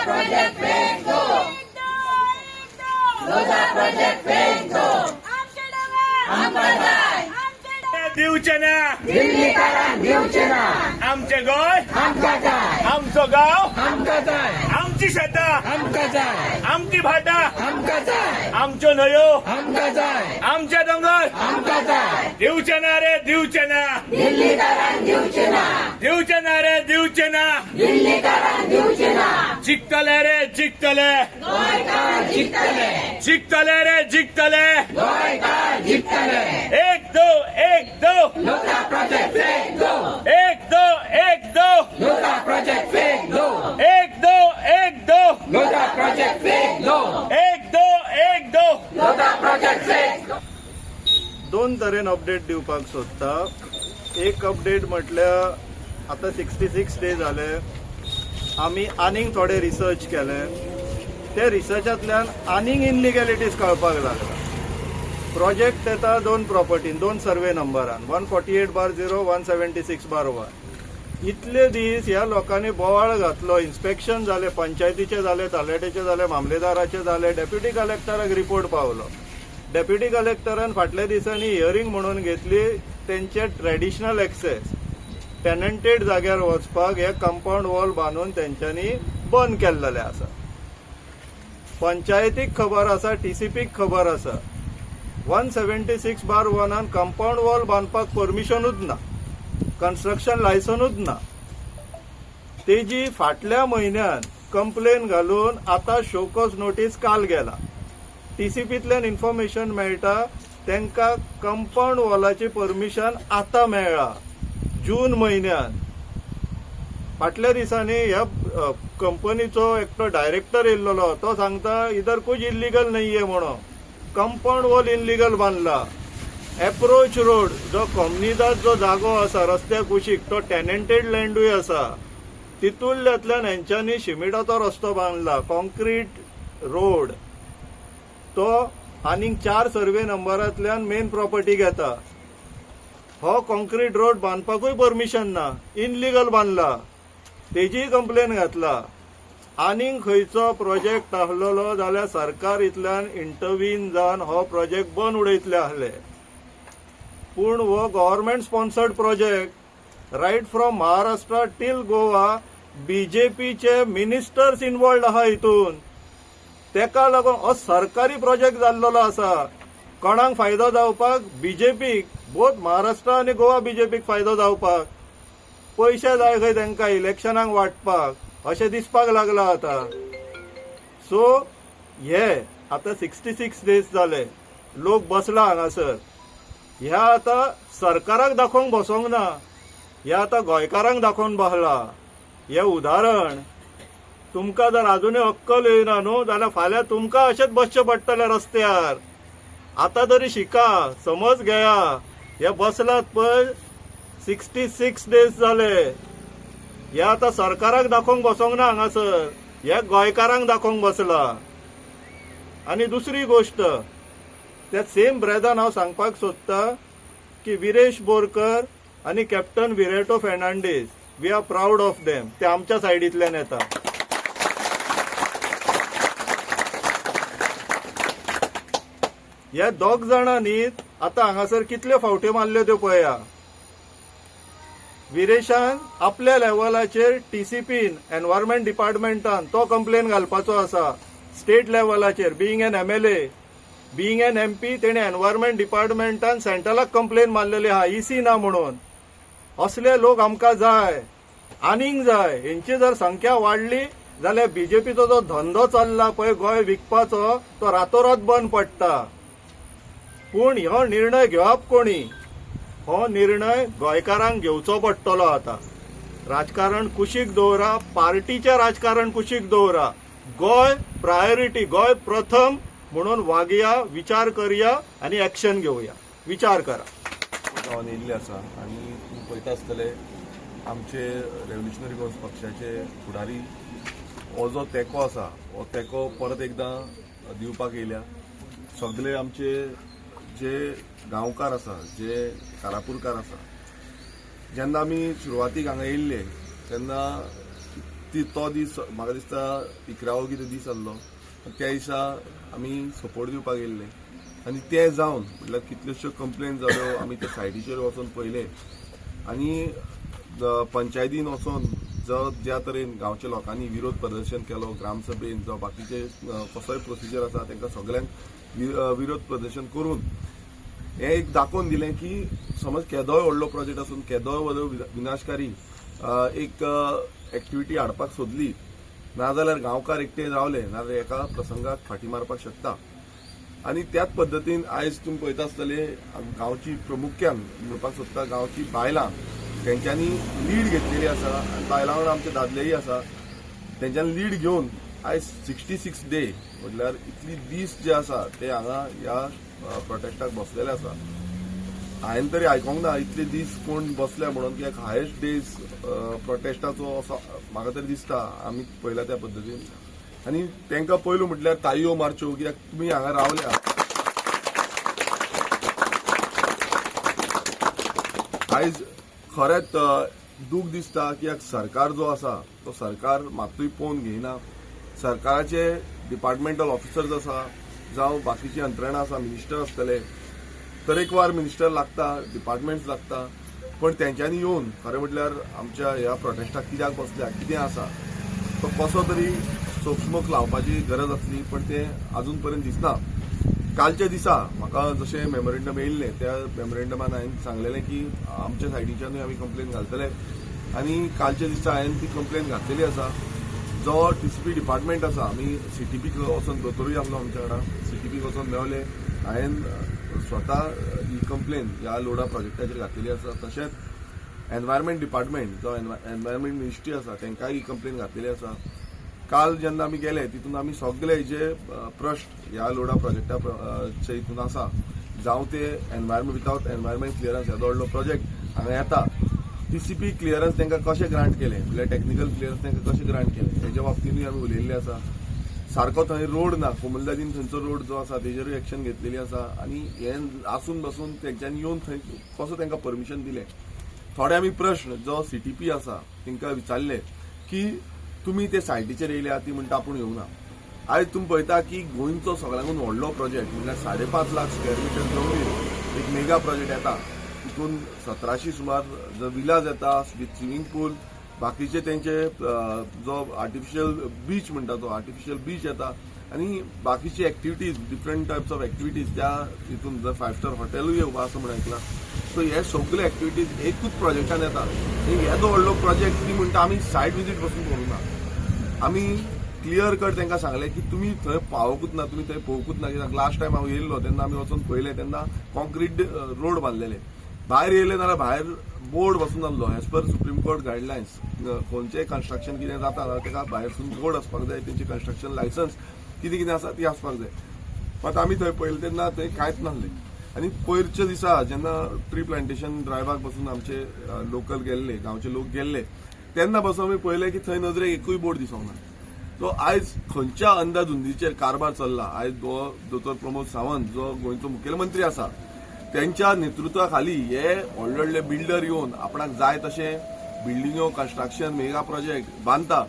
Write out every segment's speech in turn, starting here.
Project phase 2 Lodha project phase 2 आमकां जाय दिवचे ना दिल्लीकारांक दिवचे ना आमचे गोय आमकां जाय आमचो गाव आमकां जाय आमची शेतां आमकां जाय आमची भाटां आमकां जाय आमच्यो न्हंयो आमकां जाय आमचे दोंगर आमकां जाय दिवचे ना रे दिवचे ना दिल्लीकारांक दिवचे ना दिवचे ना रे दिवचे ना दिल्लीकारांक दिवचे ना जिखतले रे जिखतले गोंयकार जिखतले जिखतले रे जिखतले गोंयकार जिखतले एक दो लोधा प्रोजेक्ट फेज 2 एक दो लोधा प्रोजेक्ट फेज 2 एक दो लोधा प्रोजेक्ट फेज 2 एक दो लोधा प्रोजेक्ट फेज 2 दोन तरेन अपडेट दिवपाक सोदता. एक अपडेट म्हटल्यार आतां 66 डे जाले, आमी आनीक थोडे रिसर्च केले. ते रिसर्चांतल्यान आनीक इनलिगॅलिटीज कळपाक लागला. प्रोजेक्ट येता दोन प्रॉपर्टीन, दोन सर्वे नंबरान 148/0 176/1. इतले दीस ह्या लोकांनी बोवाळ घातलो. इन्स्पेक्शन जाले, पंचायतीचे जाले, तलाट्याचे जाले, मामलेदाराचे जाले, डेप्युटी कलेक्टराक रिपोर्ट पावलो. डेप्युटी कलेक्टरान फाटल्या दिसांनी हियरिंग म्हणून घेतली. तेंचे ट्रेडिशनल एक्सेस टेनंटेड जाग्यार वचपाक हे कंपाऊंड वॉल बांदून तेंच्यांनी बंद केल्लेले आसा. पंचायतीक खबर आसा, टीसीपीक खबर आसा. 176/1 कंपाऊंड वॉल बांदपाक परमिशनूच ना, कन्स्ट्रक्शन लायसनूच ना. तेजी फाटल्या म्हयन्यान कंप्लेन घालून आतां शोकॉज नोटीस काल गेला. टीसीपींतल्यान इन्फॉर्मेशन मेळटा तांकां कंपाऊंड वॉलाची परमिशन आतां मेळ्ळा, जून म्हयन्यान. फाटल्या दिसांनी ह्या कंपनीचो एकटो डायरेक्टर येयल्लो, तो सांगता इधर कुछ इल्लीगल नाहीये म्हणून. कंपाऊंड वॉल इल्लीगल बांदला. एप्रोच रोड जो कोमनीदाद जो जागो आसा रस्त्या कुशीक, तो टेनंटेड लँडूय आसा. तितूंतल्यातल्यान हेंच्यांनी शिमिटाचो रस्तो बांदला, कॉन्क्रीट रोड. तो आनीक 4 सर्वे नंबरांतल्यान मेन प्रॉपर्टी घेता. हो कॉन्क्रीट रोड बांदपाकूय परमिशन ना, इनलिगल बांदला. तेजीय कंप्लेन घातला. आनीक खंयचो प्रोजेक्ट आहलोलो जाल्यार सरकार इतल्यान इंटरवीन जावन हो प्रोजेक्ट बंद उडयतले आहले. पूण हो government sponsored project right from Maharashtra टील गोवा बीजेपीचे मिनिस्टर्स इन्वॉल्ड आहा हितून. तेका लागून हो सरकारी प्रोजेक्ट जाल्लो आसा. कोणाक फायदो जावपाक? बीजेपीक, बोथ महाराष्ट्र आनी गोवा बीजेपीक फायदो जावपाक. पयशे जाय खंय तांकां इलेक्शनाक वांटपाक, अशें दिसपाक लागला आतां. सो हे आतां 66 डेज जाले, लोक बसला हांगासर. ह्या आतां सरकाराक दाखोवंक बसोंक ना, हे आतां गोंयकारांक दाखोवन बसला. हे उदाहरण तुमकां जर अजुनूय अक्कल येयना न्हू जाल्यार फाल्यां तुमकां अशेंच बसचें पडटलें रस्त्यार. आतां तरी शिका, समज घेया. हे बसलात पळय 66 डेज जाले. हे आतां सरकाराक दाखोवंक बसोंक ना हांगासर, हे गोंयकारांक दाखोवंक बसला. आनी दुसरी गोश्ट, त्या सेम ब्रेदान हांव सांगपाक सोदता की विरेश बोरकर आनी captain Viriato Fernandes, we are proud of them. ते आमच्या सायडींतल्यान येता. ह्या दोग जाणांनी आतां हांगासर कितल्यो फावट्यो मारल्यो त्यो पळया. विरेशान आपल्या लेवलाचेर टीसीपीन, एनवायरमेंट डिपार्टमेंटान तो कंप्लेन घालपाचो आसा. स्टेट लेवलाचेर being an MLA, being an MP, तेणे एनवायरमेंट डिपार्टमेंटान सेंट्रलाक कंप्लेन मारलेली आहा इसी ना म्हणून. असले लोक आमकां जाय, आनीक जाय. हेंची जर संख्या वाडली जाल्यार बीजेपीचो जो धंदो चल्ला पळय गोंय विकपाचो, तो रातोरात बंद पडटा. पूण हो निर्णय घेवप कोणी? हो निर्णय गोंयकारांक घेवचो पडटलो. आतां राजकारण कुशीक दवरा, पार्टीचें राजकारण कुशीक दवरा. गोंय प्रायोरिटी, गोंय प्रथम म्हणून वागया, विचार करया आनी एक्शन घेवया. विचार करा. गांवांत येयल्ले आसा आनी तुमी पळयता आसतले आमचे रेव्होल्युशनरी गोंस पक्षाचे फुडारी हो जो तेंको आसा, हो तेंको परत एकदां दिवपाक येयल्या. सगळे आमचे जे गांवकार आसा, जे कारापुरकार आसा, जेन्ना आमी सुरवातीक हांगा येयल्ले तेन्ना तो दीस म्हाका दिसता 11 कितें दीस आसलो त्या दिसा आमी सपोर्ट दिवपाक गेल्ले आनी ते जावन म्हटल्यार कितल्योश्यो कंप्लेन जाल्यो आमी त्या सायटीचेर वचून पळयले आनी पंचायतीन वचून ज्या तरेन गांवच्या लोकांनी विरोध प्रदर्शन केलो ग्रामसभेन जावं बाकीचे कसोय प्रोसिजर आसा तांकां सगळ्यांक विरोध प्रदर्शन करून हें एक दाखोवन दिलें की समज केदोय व्हडलो प्रोजेक्ट आसून केदोय व्हडलो विनाशकारी एक एक्टिविटी हाडपाक सोदली नाजाल्यार गांवकार एकटे रावले नाजाल्यार एका प्रसंगाक फाटी मारपाक शकता आनी त्याच पद्दतीन आयज तुमी पळयता आसतले गांवची प्रामुख्यान म्हणपाक सोदता गांवची बायलां तेंच्यांनी लीड घेतलेली आसा आनी बायलां वांगडा आमचे दादलेय आसा तेंच्यांनी लीड घेवन आयज 66 डे म्हटल्यार इतली दीस जे आसा ते हांगा ह्या प्रोटेस्टाक बसलेले आसा हांवें तरी आयकोंक ना इतले दीस कोण बसले म्हणून कित्याक हायेस्ट डेज प्रोटेस्टाचो असो म्हाका तरी दिसता आमी पळयला त्या पद्दतीन आनी तांकां पयलू म्हटल्यार तायो मारच्यो कित्याक तुमी हांगा रावल्या आयज खरेंच दूख दिसता कित्याक सरकार जो आसा तो सरकार मात्तूय पळोवन घेयना सरकाराचे डिपार्टमेंटल ऑफिसर्स आसा जावं बाकीची यंत्रणा आसा मिनिस्टर आसतले तरेकवार मिनिस्टर लागता डिपार्टमेंट्स लागता पण तेंच्यांनी येवन खरें म्हटल्यार आमच्या ह्या प्रोटेस्टाक कित्याक बसल्या कितें आसा तो कसो तरी सोक्षमोख लावपाची गरज आसली पण ते अजून पर्यंत दिसना कालच्या दिसा म्हाका जशें मेमोरेंडम येयल्लें त्या मेमोरेंडमान हांवें सांगलेलें की आमच्या सायडीच्यानूय आमी कंप्लेन घालतले आनी कालच्या दिसा हांवें ती कंप्लेन घातलेली आसा जो टीसीपी डिपार्टमेंट आसा आमी सीटीपीक वचून दोतोरूय आसलो आमच्या वांगडा सीटीपीक वचून मेळ्ळे हांवें स्वता ही कंप्लेन ह्या लोडा प्रोजेक्टाचेर घातलेली आसा तशेंच एनवायरमेंट डिपार्टमेंट जो एनवायरमेंट मिनिस्ट्री आसा तांकांय ही कंप्लेन घातलेली आसा काल जेन्ना आमी गेले तितून आमी सगळे जे प्रश्न ह्या लोडा प्रोजेक्टाचे हितून आसा जावं ते एनवायरमेंट विथआउट एनवायरमेंट क्लियरन्स येदो व्हडलो प्रोजेक्ट हांगा येता टीसीपी क्लियरन्स तांकां कशें ग्रांट केलें म्हणल्यार टेक्निकल क्लियरन्स तांकां कशें ग्रांट केलें तेच्या बाबतींतूय आमी उलयल्ले आसा सारको थंय रोड ना कोमुलदादीन थंयचो रोड जो आसा तेजेरूय एक्शन घेतलेली आसा आनी हें आसून बसून तेंच्यांनी येवन थंय कसो तांकां परमिशन दिलें थोडे आमी प्रश्न जो सीटीपी आसा तांकां विचारले की तुमी ते सायटीचेर येयल्या ती म्हणटा आपूण येवना आयज तुमी पळयता की गोंयचो सगळ्यांकून व्हडलो प्रोजेक्ट म्हणल्यार 5.5 लाख स्क्वेअर मिटर जमनीर एक मेगा प्रोजेक्ट येता तितून 1700 सुमार जो विलाज येता विथ स्विमींग पूल बाकीचे तेंचे जो आर्टिफिशियल बीच म्हणटा तो आर्टिफिशियल बीच येता आनी बाकीची activities different types of activities त्या हितून जर 5 स्टार हॉटेलूय येवपा असं म्हणून ऐकला सो हे सगळे एक्टिविटीज एकूच प्रोजेक्टान येता येदो व्हडलो प्रोजेक्ट ती म्हणटा आमी सायट विजीट पासून करूना आमी क्लियर कट तांकां सांगलें की तुमी थंय पावोकूच ना तुमी थंय पळोवकूच ना कित्याक लास्ट टायम हांव येयल्लो तेन्ना आमी वचून पळयले तेन्ना कॉन्क्रीट रोड बांदलेले भायर येयले नाल्यार भायर बोर्ड बसून आसलो as per supreme court guidelines खंयचेंय कन्स्ट्रक्शन कितें जाता जाल्यार ताका भायरसून बोर्ड आसपाक जाय तेंची कन्स्ट्रक्शन लायसन्स कितें कितें आसा ती आसपाक जाय मात आमी थंय पळयलें तेन्ना थंय कांयच नासलें आनी पयरच्या दिसा जेन्ना ट्री प्लांटेशन ड्रायवाक बसून आमचे लोकल गेल्ले गांवचे लोक गेल्ले तेन्ना बसून आमी पळयलें की थंय नजरेक एकूय बोर्ड दिसूंक ना सो आयज खंयच्या अंदाधुंदीचेर कारभार चल्ला आयज दोतोर प्रमोद सावंत जो गोंयचो मुखेलमंत्री आसा त्यांच्या नेतृत्वा खाली हे व्हडले व्हडले बिल्डर येवन आपणाक जाय तशें बिल्डिंगो कन्स्ट्रक्शन मेगा प्रोजेक्ट बांदता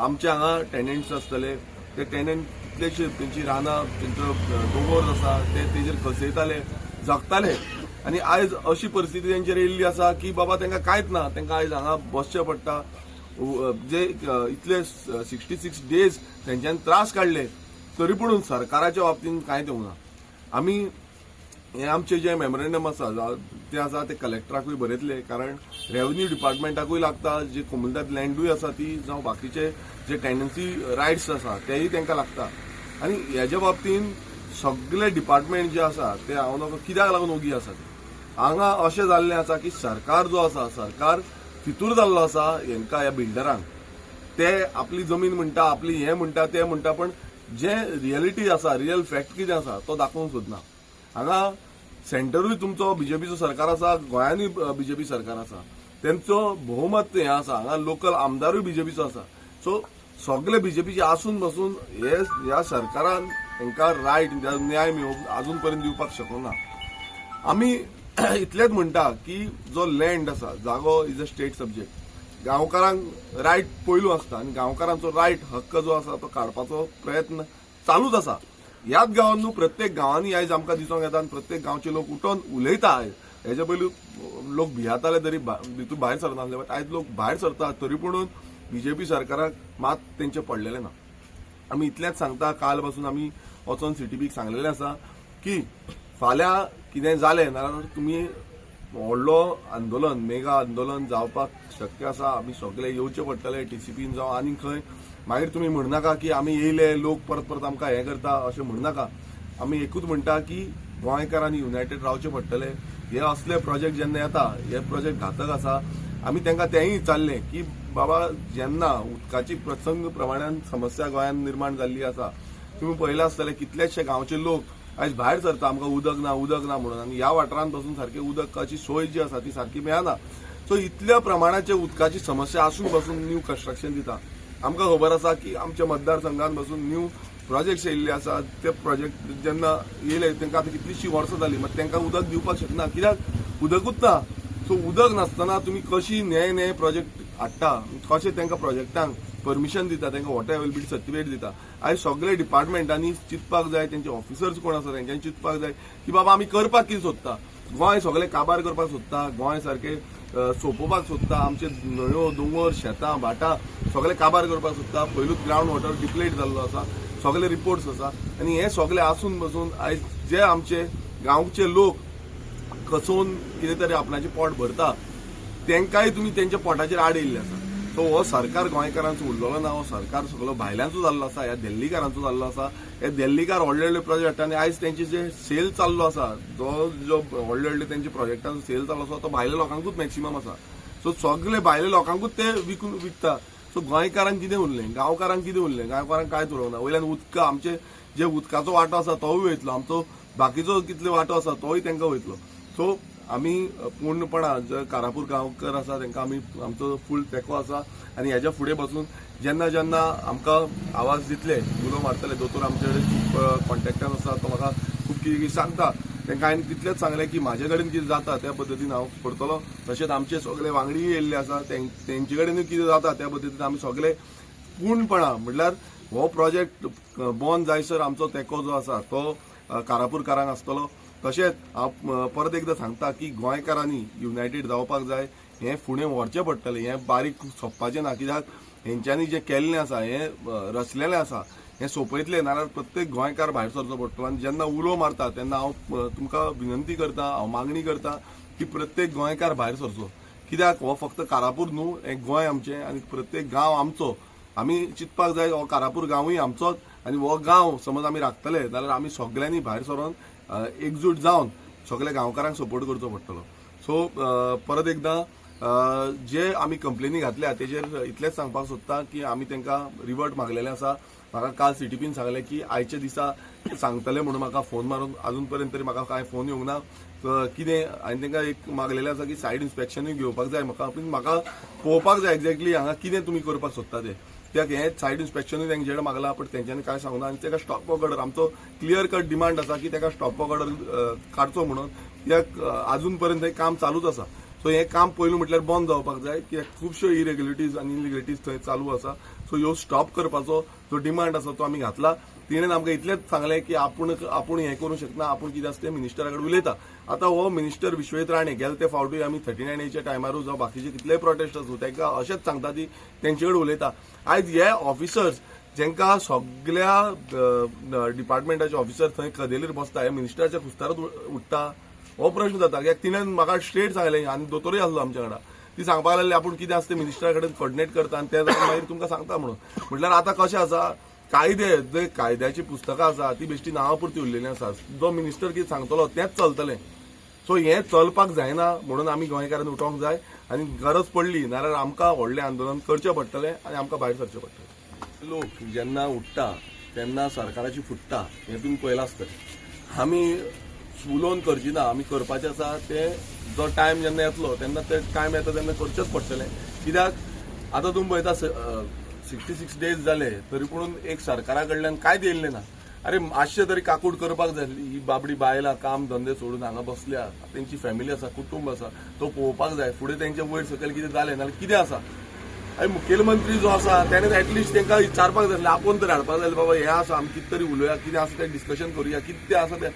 आमचे हांगा टेनंट्स आसतले ते टेनंट कितलेशे तेंची रानां तेंचो दोंगर आसा ते तेजेर खसयताले जगताले आनी आयज अशी परिस्थिती तेंचेर येयल्ली आसा की बाबा तांकां कांयच ना तांकां आयज हांगा बसचें पडटा जे इतले 66 डेज तेंच्यांनी त्रास काडले तरी पूण सरकाराच्या बाबतींत कांयच येवना आमी हे आमचे जे मेमोरेंडम आसा ते आसा ते कलेक्टराकूय बरयतले कारण रेव्हेन्यू डिपार्टमेंटाकूय लागता जी कोमुलदाद लँडूय आसा ती जावं बाकीचे जे टेनन्सी रायट्स आसा तेय तांकां लागता आनी हेज्या बाबतींत सगळे डिपार्टमेंट जे आसा ते हांव नकळो कित्याक लागून ओगी आसा हांगा अशें जाल्लें आसा की सरकार जो आसा सरकार फितूर जाल्लो आसा हेंकां ह्या बिल्डरांक ते आपली जमीन म्हणटा आपली हें म्हणटा तें म्हणटा पण जे रियलिटी आसा रियल फॅक्ट कितें आसा तो दाखोवंक सोदना हांगा सेंटरूय तुमचो बीजेपीचो सरकार आसा गोंयानूय बीजेपी सरकार आसा तेंचो भोवमत हें आसा हांगा लोकल आमदारूय बीजेपीचो आसा सो सगळे बीजेपीचे आसून बसून ह्या सरकारान तांकां रायट न्याय मेळोवंक आजून पर्यंत दिवपाक शकना आमी इतलेंच म्हणटा की जो लँड आसा जागो इज अ स्टेट सब्जेक्ट गांवकारांक रायट पयलू आसता आनी गांवकारांचो रायट हक्क जो आसा तो काडपाचो प्रयत्न चालूच आसा. ह्याच गांवांत न्हू प्रत्येक गांवांनी आयज आमकां दिसूंक येता आनी प्रत्येक गांवचे लोक उठोवन उलयता. आयज हेजे पयलू लोक भियाताले तरी भितून भायर सरनासले, बट आयज लोक भायर सरता तरी पूण बीजेपी सरकाराक मात तेंचे पडलेले ना. आमी इतलेंच सांगता, काल पासून आमी वचोन सीटीबीक सांगलेलें आसा की फाल्यां कितें जालें नाल्यार तुमी व्हडलो आंदोलन मेगा आंदोलन जावपाक शक्य आसा. आमी सगळे येवचे पडटले टीसीपीन जावं आनी खंय. मागीर तुमी म्हणनाका की आमी येयले लोक परत परत आमकां हें करता अशें म्हणनाका. आमी एकूच म्हणटा की गोंयकारांनी युनायटेड रावचे पडटले. हे असले प्रोजेक्ट जेन्ना येता, हे प्रोजेक्ट घातक आसा. आमी तांकां तेंय विचारलें की बाबा जेन्ना उदकाची प्रसंग प्रमाणान समस्या गोंयांत निर्माण जाल्ली आसा, तुमी पळयलें आसतलें कितलेशे गांवचे लोक आयज भायर सरता आमकां उदक ना म्हणून, आनी ह्या वाठारांत पासून सारकी उदकाची सोय जी आसा ती सारकी मेळना. सो इतल्या प्रमाणाचे उदकाची समस्या आसून पासून न्यू कन्स्ट्रक्शन दिता. आमकां खबर आसा की आमच्या मतदारसंघांत पासून न्यू प्रोजेक्ट्स येयल्ले आसा. ते प्रोजेक्ट जेन्ना येयले तांकां आतां कितलींशीं वर्सां जालीं, मात तांकां उदक दिवपाक शकना. कित्याक उदकूच ना. सो उदक नासतना तुमी कशी नये प्रोजेक्ट हाडटा, कशें तांकां प्रोजेक्टांक परमिशन दिता, तांकां वॉटर अवेलेबिलिटी सर्टिफिकेट दिता. आयज सगळे डिपार्टमेंटांनी चिंतपाक जाय, तेंचे ऑफिसर्स कोण आसा तेंच्यांनी चिंतपाक जाय की बाबा आमी करपाक कितें सोदता. गोंय सगळें काबार करपाक सोदता, गोंय सारकें सोंपोवपाक सोदता, आमचे न्हंयो दोंगर शेतां भाटां सगळें काबार करपाक सोदता. पयलूच ग्रावंड वॉटर डिप्लेट जाल्लो आसा, सगळे रिपोर्ट्स आसा. आनी हे सगळे आसून पासून आयज जे आमचे गांवचे लोक कसून कितें तरी आपणाचें पोट भरता, तांकांय तुमी तेंच्या पोटाचेर आड येयल्ले आसा. सो हो सरकार गोंयकारांचो उरलेलो ना. हो सरकार सगळो भायल्यांचो जाल्लो आसा, ह्या दिल्लीकारांचो जाल्लो आसा. हे दिल्लीकार व्हडले व्हडले प्रोजेक्ट आनी आयज तेंचे जे सेल चाललो आसा, जो व्हडले व्हडले तेंचे प्रोजेक्टांचो सेल चाललो आसा तो भायल्या लोकांकूच मॅक्सिमम आसा. सो सगळे भायल्या लोकांकूच ते विकता. सो गोंयकारांक कितें उरलें, गांवकारांक कितें उरलें, गांवकारांक कांयच उरोना. वयल्यान उदक आमचे जे उदकाचो वांटो आसा तोय वयतलो, आमचो बाकीचो कितलो वांटो आसा तोय तांकां वयतलो. सो आमी पूर्णपणान जे कारापूर गांवकर आसा तांकां आमी आमचो फूल तेंको आसा. आनी हेच्या फुडें पासून जेन्ना जेन्ना आमकां आवाज दितले, उलो मारतले, दोतोर आमचे कडेन खूब कॉन्टेक्टान आसा, तो म्हाका खूब कितें कितें सांगता. तांकां हांवें तितलेंच सांगलें की म्हाजे कडेन कितें जाता त्या पद्दतीन हांव करतलो. तशेंच आमचे सगळे वांगडी येयल्ले आसा, तेंचे कडेनूय कितें जाता त्या पद्दतीन आमी सगळे पूर्णपणान म्हणल्यार हो प्रोजेक्ट बंद जायसर आमचो तेंको जो आसा तो कारापूरकारांक आसतलो. तशेंच हांव परत एकदां सांगता की गोंयकारांनी युनायटेड जावपाक जाय. हें फुडें व्हरचें पडटलें, हें बारीक सोंपपाचें ना. कित्याक हेंच्यांनी जें केल्लें आसा, हें रचलेलें आसा, हें सोंपयतलें नाल्यार प्रत्येक गोंयकार भायर सरचो पडटलो. आनी जेन्ना उलो मारता तेन्ना हांव तुमकां विनंती करता, हांव मागणी करता की प्रत्येक गोंयकार भायर सरचो. कित्याक हो फक्त कारापूर न्हू, हें गोंय आमचें आनी प्रत्येक गांव आमचो. आमी चिंतपाक जाय हो कारापूर गांवूय आमचोच. आनी हो गांव समज आमी राखतले जाल्यार आमी सगळ्यांनी भायर सरोन एकजूट जावन सगळ्या गांवकारांक सपोर्ट करचो पडटलो. सो परत एकदां जे आमी कंप्लेनी घातल्या तेजेर इतलेंच सांगपाक सोदता की आमी तांकां रिवर्ट मागलेलें आसा. म्हाका काल सीटीपीन सांगलें की आयच्या दिसा सांगतले म्हणून म्हाका फोन मारून अजून पर्यंत तरी म्हाका कांय फोन येवंक ना. कितें हांवें तांकां एक मागलेलें आसा की सायड इन्स्पेक्शनूय घेवपाक जाय म्हाका पळोवपाक जाय एक्झॅक्टली हांगा कितें तुमी करपाक सोदता तें. कित्याक हें सायड इन्स्पेक्शनूय तेंचे मागला बट तेंच्यांनी कांय सांगना. आनी ताका स्टॉप वर्क ऑर्डर आमचो क्लियर कट डिमांड आसा की ताका स्टॉप वर्क ऑर्डर काडचो म्हणून. कित्याक अजून पर्यंत हें काम चालूच आसा. सो हें काम पयलू म्हटल्यार बंद जावपाक जाय. कित्याक खुबश्यो इरेग्युलरिटीज आनी इलिगलिटीज थंय चालू आसा. सो ह्यो स्टॉप करपाचो जो डिमांड आसा तो आमी घातला. तिणेन आमकां इतलेंच सांगलें की आपूण हें करूंक शकना, आपूण कितें आसा तें मिनिस्टरा कडेन उलयता. आतां हो मिनिस्टर विश्वेत राणे गेले ते फावटी आमी 39A टायमारूच जावं बाकीचे कितलेय प्रोटेस्ट आसूं तांकां अशेंच सांगता ती तेंचे कडेन उलयता. आयज हे ऑफिसर्स जेंकां सगळ्या डिपार्टमेंटाचे ऑफिसर थंय कदेलीर बसता, हे मिनिस्टराच्या कुस्तारच उठता हो प्रश्न जाता. कित्याक तिणेन म्हाका स्ट्रेट सांगलें आनी दोतोरूय आसलो आमच्या वांगडा, ती सांगपाक लागली आपूण कितें आसा तें मिनिस्टरा कडेन कोऑर्डिनेट करता आनी ते मागीर तुमकां सांगता म्हणून. म्हटल्यार आतां कशें आसा, कायदे जे कायद्याची पुस्तकां आसा ती बेश्टी नांवां पुरती उरलेलीं आसा. जो मिनिस्टर कितें सांगतलो तेंच चलतलें. सो हें चलपाक जायना म्हणून आमी गोंयकारांनी उठोवंक जाय. आनी गरज पडली नाल्यार आमकां व्हडलें आंदोलन करचें पडटलें आनी आमकां भायर सरचें पडटलें. लोक जेन्ना उठ्ठा तेन्ना सरकाराची फुट्टा हें तुमी पळयलां आसतलें. आमी उलोवन करची ना, आमी करपाचें आसा तें जो टायम जेन्ना येतलो तेन्ना ते टायम येता तेन्ना करचेंच पडटलें. कित्याक आतां तुमी पळयता 66 days जाले तरी पूण एक सरकारा कडल्यान कांयच येयल्लें ना. अरे मातशें तरी काकूट करपाक जाय. ही बाबडी बायलां काम धंदे सोडून हांगा बसल्या, तेंची फॅमिली आसा, कुटुंब आसा, तो पळोवपाक जाय. फुडें तेंचे वयर सकयल कितें जालें नाल्यार कितें आसा आणि मुखेलमंत्री जो आसा त्याने ऍटलिस्ट तांकां विचारपाक जाय आपोवन तरी हाडपाक जाय बाबा हें आसा आमी कितें तरी उलोवया कितें आसा तें डिस्कशन करुया कितें तें आसा तें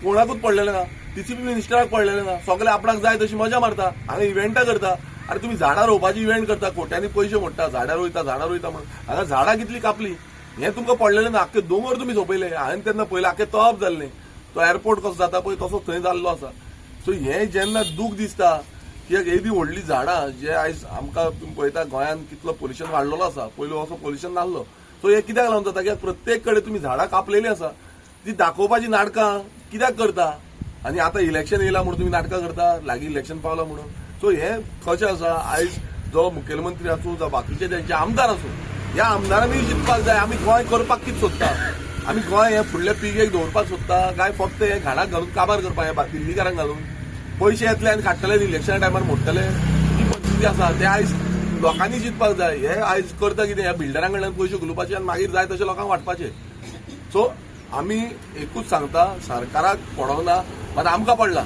कोणाकूच पडलेलें ना टीसीपी मिनिस्टराक पडलेलें ना सगळे आपणाक जाय तशी मजा मारता हांगा इव्हेंटां करता अरे तुम्ही झाडां रोवपाची इव्हेंट करता कोट्यांनी पयशे मोडटा झाडां रोयता म्हणून हांगा झाडां कितली कापली हें तुमकां पडलेलें ना आख्खे दोंगर तुमी झोपयले हांवें तेन्ना पयलें आख्खें तप जाल्लें तो एअरपोर्ट कसो जाता पळय तसो थंय जाल्लो आसा सो हें जेन्ना दूख दिसता कित्याक एदी व्हडली झाडां जे आयज आमकां तुमी पळयता गोंयांत कितलो पोल्युशन वाडलेलो आसा पयलो असो पोल्युशन नासलो सो हें कित्याक लागून जाता कित्याक प्रत्येक कडेन तुमी झाडां कापलेलीं आसा ती दाखोवपाची नाटकां कित्याक करता आनी आतां इलेक्शन येयला म्हणून तुमी नाटकां करता लागीं इलेक्शन पावला म्हणून सो हें कशें आसा आयज जो मुखेलमंत्री आसूं जावं बाकीचे तेंचे आमदार आसूं ह्या आमदारांनी चिंतपाक जाय आमी गोंय करपाक कितें सोदता आमी गोंय हें फुडल्या पिळगेक दवरपाक सोदता काय फक्त हें घाणाक घालून काबार करपाक हें दिल्लीकारांक घालून पयशे येतले आनी काडटले इलेक्शना टायमार मोडटले ही परिस्थिती आसा ते आयज लोकांनी चिंतपाक जाय हे आयज करता कितें ह्या बिल्डरां कडल्यान पयशे घुलोवपाचे आनी मागीर जाय तशें लोकांक वाटपाचे सो आमी एकूच सांगता सरकाराक पडोंक ना मात आमकां पडला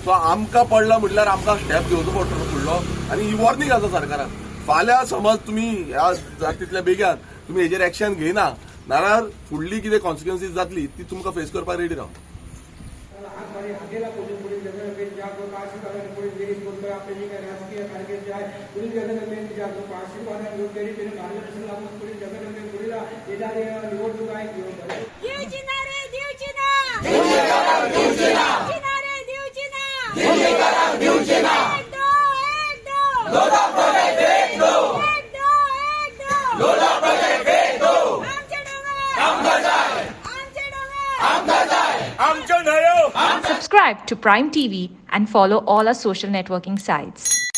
सो आमकां पडला म्हटल्यार आमकां स्टेप घेवचो पडटलो फुडलो आनी ही वॉर्निंग आसा सरकाराक फाल्यां समज तुमी ह्या तितल्या बेग्यान तुमी हेजेर एक्शन घेयना नाल्यार फुडली कितें कॉन्सिक्वन्सीस जातली ती तुमकां फेस करपाक रेडी राव आमच्या न्हयो Subscribe to Prime TV and follow all our social networking sites.